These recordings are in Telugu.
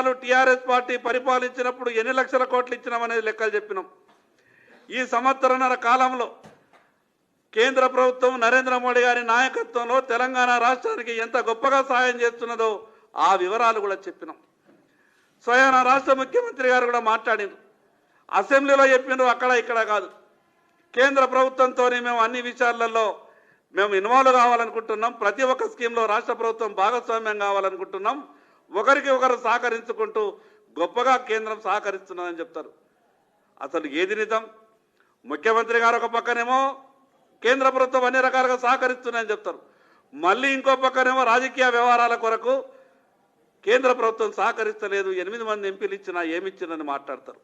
సంవత్సరాలు టీఆర్ఎస్ పార్టీ పరిపాలించినప్పుడు ఎన్ని లక్షల కోట్లు ఇచ్చినామనేది లెక్కలు చెప్పినాం. ఈ సంవత్సరన్నర కాలంలో కేంద్ర ప్రభుత్వం నరేంద్ర మోడీ గారి నాయకత్వంలో తెలంగాణ రాష్ట్రానికి ఎంత గొప్పగా సాయం చేస్తున్నదో ఆ వివరాలు కూడా చెప్పినాం. స్వయాన రాష్ట్ర ముఖ్యమంత్రి గారు కూడా మాట్లాడినారు. అసెంబ్లీలో చెప్పినారు, అక్కడ ఇక్కడ కాదు. కేంద్ర ప్రభుత్వంతోనే మేము అన్ని విషయాలలో మేము ఇన్వాల్వ్ కావాలనుకుంటున్నాం. ప్రతి ఒక్క స్కీమ్లో రాష్ట్ర ప్రభుత్వం భాగస్వామ్యం కావాలనుకుంటున్నాం. ఒకరికి ఒకరు సహకరించుకుంటూ గొప్పగా కేంద్రం సహకరిస్తున్నదని చెప్తారు. అసలు ఏది నిజం? ముఖ్యమంత్రి గారు ఒక పక్కనేమో కేంద్ర ప్రభుత్వం అన్ని రకాలుగా సహకరిస్తున్నాయని చెప్తారు. మళ్ళీ ఇంకో పక్కనేమో రాజకీయ వ్యవహారాల కొరకు కేంద్ర ప్రభుత్వం సహకరిస్తలేదు, 8 మంది ఎంపీలు ఇచ్చినా ఏమిచ్చిందని మాట్లాడతారు.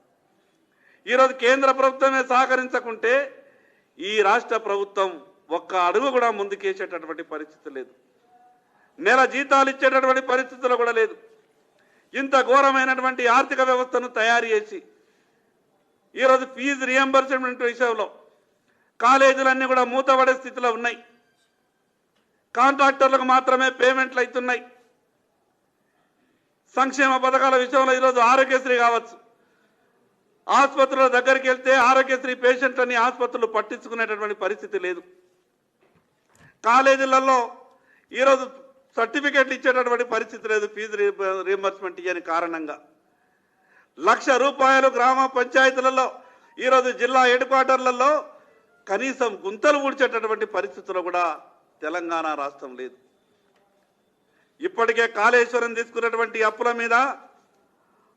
ఈరోజు కేంద్ర ప్రభుత్వమే సహకరించకుంటే ఈ రాష్ట్ర ప్రభుత్వం ఒక్క అడుగు కూడా ముందుకేసేటటువంటి పరిస్థితి లేదు. నెల జీతాలు ఇచ్చేటటువంటి పరిస్థితులు కూడా లేదు. ఇంత ఘోరమైనటువంటి ఆర్థిక వ్యవస్థను తయారు చేసి ఈరోజు ఫీజు రియంబర్స్మెంట్ విషయంలో కాలేజీలన్నీ కూడా మూతపడే స్థితిలో ఉన్నాయి. కాంట్రాక్టర్లకు మాత్రమే పేమెంట్లు అవుతున్నాయి. సంక్షేమ పథకాల విషయంలో ఈరోజు ఆరోగ్యశ్రీ కావచ్చు, ఆసుపత్రుల దగ్గరికి వెళ్తే ఆరోగ్యశ్రీ పేషెంట్లని ఆసుపత్రులు పట్టించుకునేటటువంటి పరిస్థితి లేదు. కాలేజీలలో ఈరోజు సర్టిఫికేట్లు ఇచ్చేటటువంటి పరిస్థితి లేదు. ఫీజు రీఎంబర్స్మెంట్ ఇవ్వని కారణంగా ₹1,00,000 గ్రామ పంచాయతీలలో ఈరోజు జిల్లా హెడ్ క్వార్టర్లలో కనీసం గుంతలు ఊడ్చేటటువంటి పరిస్థితులు కూడా తెలంగాణ రాష్ట్రం లేదు. ఇప్పటికే కాళేశ్వరం తీసుకున్నటువంటి అప్పుల మీద